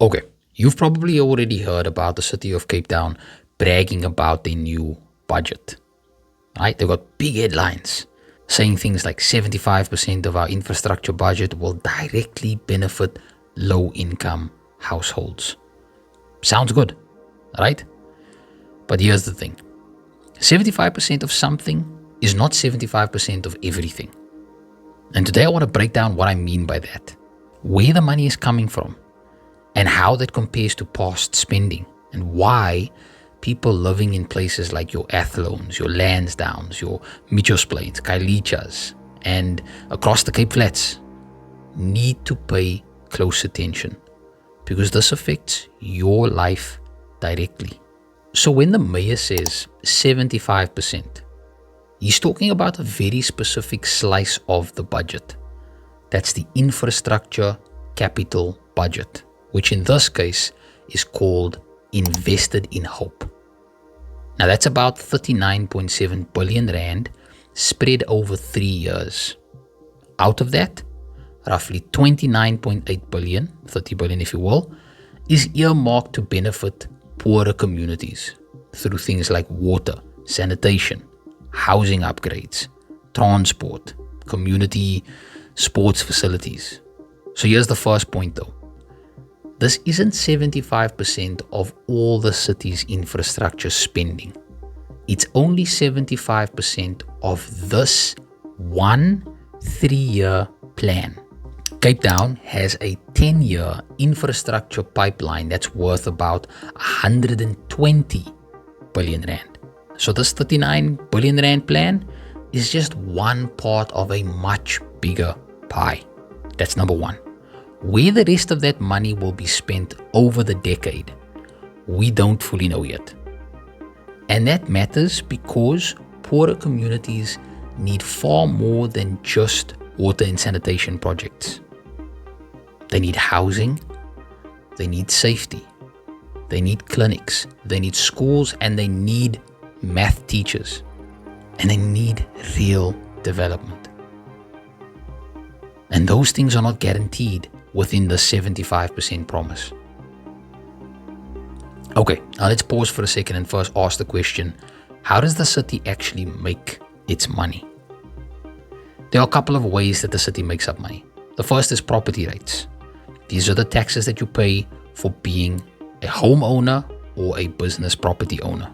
Okay, you've probably already heard about the city of Cape Town bragging about their new budget, right? They've got big headlines saying things like 75% of our infrastructure budget will directly benefit low-income households. Sounds good, right? But here's the thing. 75% of something is not 75% of everything. And today I want to break down what I mean by that, where the money is coming from, and how that compares to past spending, and why people living in places like your Athlones, your Lansdownes, your Mitchells Plains, Khayelitshas, and across the Cape Flats need to pay close attention, because this affects your life directly. So when the mayor says 75%, he's talking about a very specific slice of the budget. That's the infrastructure capital budget, which in this case is called Invested in Hope. Now that's about 39.7 billion rand spread over 3 years. Out of that, roughly 29.8 billion, 30 billion if you will, is earmarked to benefit poorer communities through things like water, sanitation, housing upgrades, transport, community sports facilities. So here's the first point though. This isn't 75% of all the city's infrastructure spending. It's only 75% of this one 3-year plan. Cape Town has a 10-year infrastructure pipeline that's worth about 120 billion rand. So this 39 billion rand plan is just one part of a much bigger pie. That's number one. Where the rest of that money will be spent over the decade, we don't fully know yet. And that matters because poorer communities need far more than just water and sanitation projects. They need housing, they need safety, they need clinics, they need schools, and they need math teachers, and they need real development. And those things are not guaranteed within the 75% promise. Okay, now let's pause for a second and first ask the question, how does the city actually make its money? There are a couple of ways that the city makes up money. The first is property rates. These are the taxes that you pay for being a homeowner or a business property owner.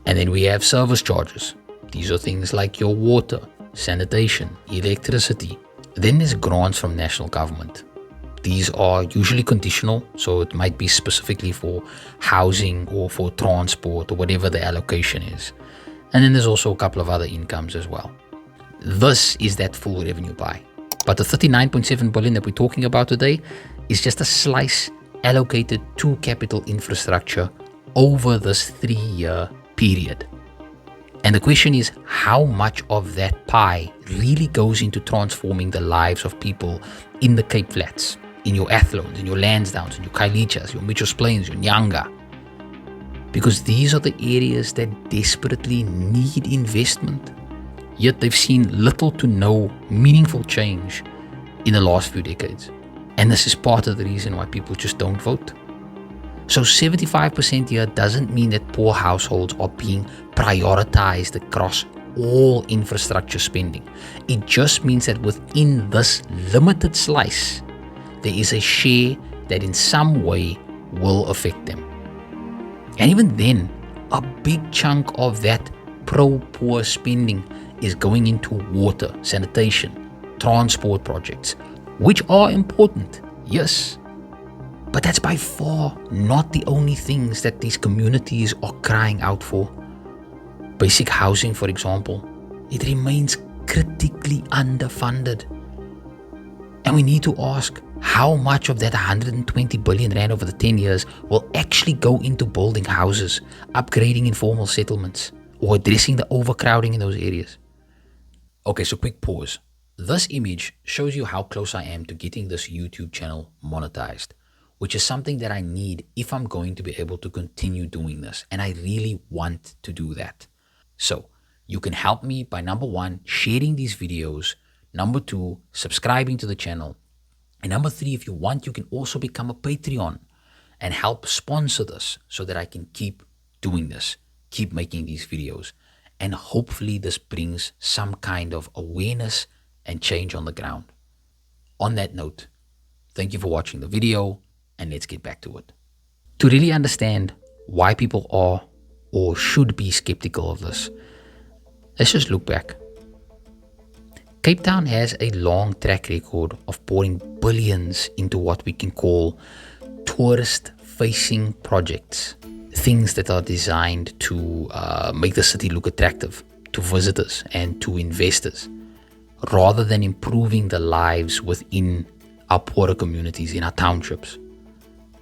And then we have service charges. These are things like your water, sanitation, electricity. Then there's grants from national government. These are usually conditional, so it might be specifically for housing or for transport or whatever the allocation is. And then there's also a couple of other incomes as well. This is that full revenue pie. But the 39.7 billion that we're talking about today is just a slice allocated to capital infrastructure over this 3-year period. And the question is, how much of that pie really goes into transforming the lives of people in the Cape Flats, in your Athlones, in your Lansdownes, in your Khayelitshas, your Mitchells Plains, your Nyanga? Because these are the areas that desperately need investment, yet they've seen little to no meaningful change in the last few decades. And this is part of the reason why people just don't vote. So 75% here doesn't mean that poor households are being prioritized across all infrastructure spending. It just means that within this limited slice, there is a share that in some way will affect them. And even then, a big chunk of that pro-poor spending is going into water, sanitation, transport projects, which are important, yes. But that's by far not the only things that these communities are crying out for. Basic housing, for example, it remains critically underfunded. And we need to ask how much of that 120 billion rand over the 10 years will actually go into building houses, upgrading informal settlements, or addressing the overcrowding in those areas. Okay, so quick pause. This image shows you how close I am to getting this YouTube channel monetized, which is something that I need if I'm going to be able to continue doing this. And I really want to do that. So you can help me by number 1, sharing these videos, number 2, subscribing to the channel, and number 3, if you want, you can also become a Patreon. and help sponsor this so that I can keep doing this, keep making these videos. And hopefully this brings some kind of awareness and change on the ground. On that note, thank you for watching the video, and let's get back to it. To really understand why people are or should be skeptical of this, let's just look back. Cape Town has a long track record of pouring billions into what we can call tourist-facing projects. Things that are designed to make the city look attractive to visitors and to investors, rather than improving the lives within our poorer communities in our townships.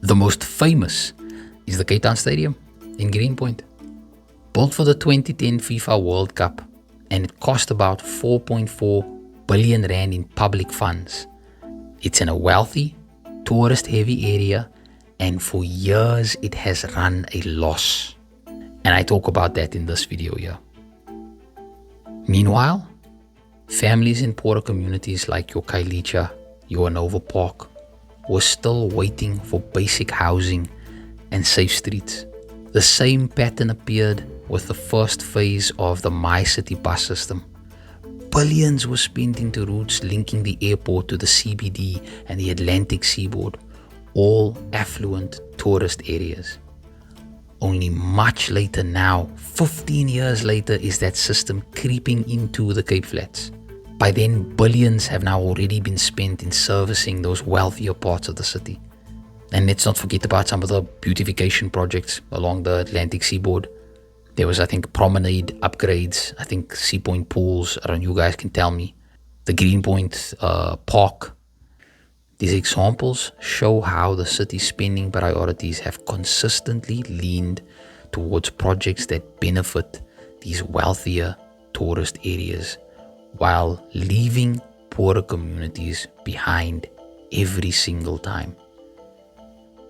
The most famous is the Cape Town Stadium in Greenpoint, built for the 2010 FIFA World Cup, and it cost about 4.4 billion rand in public funds. It's in a wealthy, tourist-heavy area, and for years it has run a loss. And I talk about that in this video here. Meanwhile, families in poorer communities like your Khayelitsha, your Hanover Park, were still waiting for basic housing and safe streets. The same pattern appeared with the first phase of the My City bus system. Billions were spent into routes linking the airport to the CBD and the Atlantic Seaboard, all affluent tourist areas. Only much later now, 15 years later, is that system creeping into the Cape Flats. By then, billions have now already been spent in servicing those wealthier parts of the city. And let's not forget about some of the beautification projects along the Atlantic Seaboard. There was, I think, promenade upgrades, I think Sea Point pools, I don't know, you guys can tell me. The Greenpoint Park. These examples show how the city's spending priorities have consistently leaned towards projects that benefit these wealthier tourist areas while leaving poorer communities behind every single time.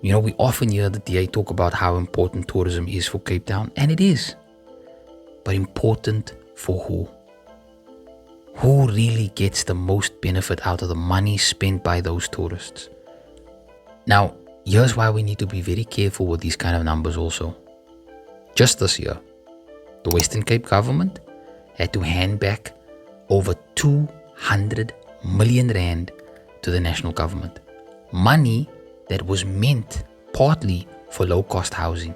You know, we often hear the DA talk about how important tourism is for Cape Town, and it is. But important for who? Who really gets the most benefit out of the money spent by those tourists? Now, here's why we need to be very careful with these kind of numbers also. Just this year, the Western Cape government had to hand back over 200 million rand to the national government. Money that was meant partly for low-cost housing,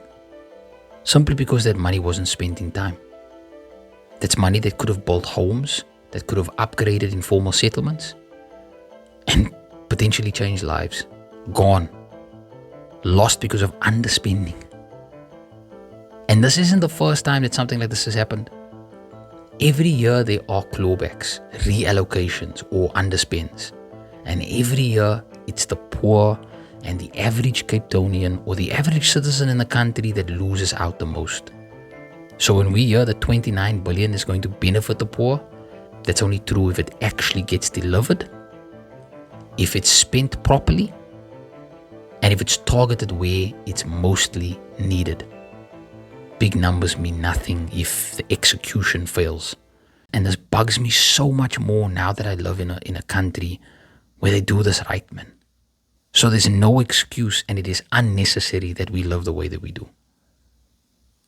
simply because that money wasn't spent in time. That's money that could have built homes, that could have upgraded informal settlements, and potentially changed lives. Gone. Lost because of underspending. And this isn't the first time that something like this has happened. Every year there are clawbacks, reallocations, or underspends. And every year it's the poor and the average Cape Townian or the average citizen in the country that loses out the most. So when we hear that 29 billion is going to benefit the poor, that's only true if it actually gets delivered, if it's spent properly, and if it's targeted where it's mostly needed. Big numbers mean nothing if the execution fails. And this bugs me so much more now that I live in a country where they do this right, man. So there's no excuse, and it is unnecessary that we live the way that we do.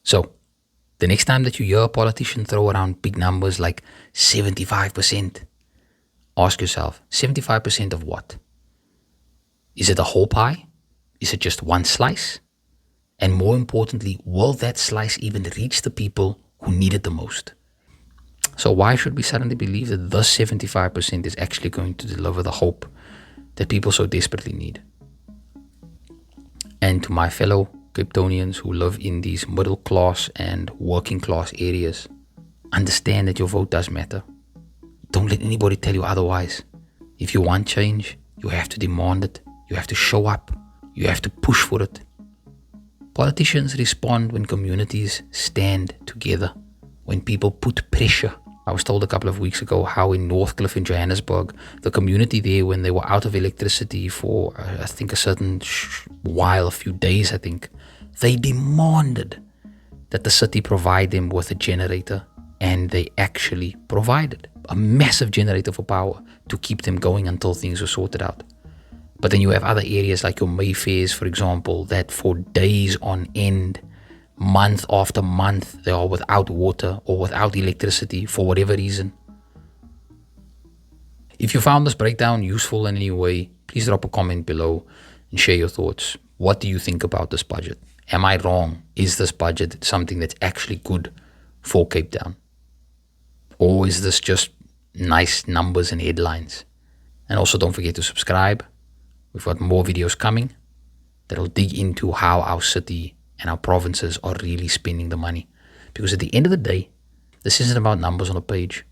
So, the next time that you hear a politician throw around big numbers like 75%, ask yourself, 75% of what? Is it a whole pie? Is it just one slice? And more importantly, will that slice even reach the people who need it the most? So why should we suddenly believe that this 75% is actually going to deliver the hope that people so desperately need? And to my fellow Cape Townians who live in these middle class and working class areas, understand that your vote does matter. Don't let anybody tell you otherwise. If you want change, you have to demand it. You have to show up. You have to push for it. Politicians respond when communities stand together, when people put pressure. I was told a couple of weeks ago how in Northcliffe in Johannesburg, the community there, when they were out of electricity for, I think, a certain while, a few days, I think, they demanded that the city provide them with a generator, and they actually provided a massive generator for power to keep them going until things were sorted out. But then you have other areas like your Mayfairs, for example, that for days on end, month after month, they are without water or without electricity for whatever reason. If you found this breakdown useful in any way, please drop a comment below and share your thoughts. What do you think about this budget? Am I wrong? Is this budget something that's actually good for Cape Town? Or is this just nice numbers and headlines? And also don't forget to subscribe. We've got more videos coming that'll dig into how our city and our provinces are really spending the money. Because at the end of the day, this isn't about numbers on a page.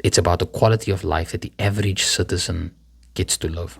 It's about the quality of life that the average citizen gets to live.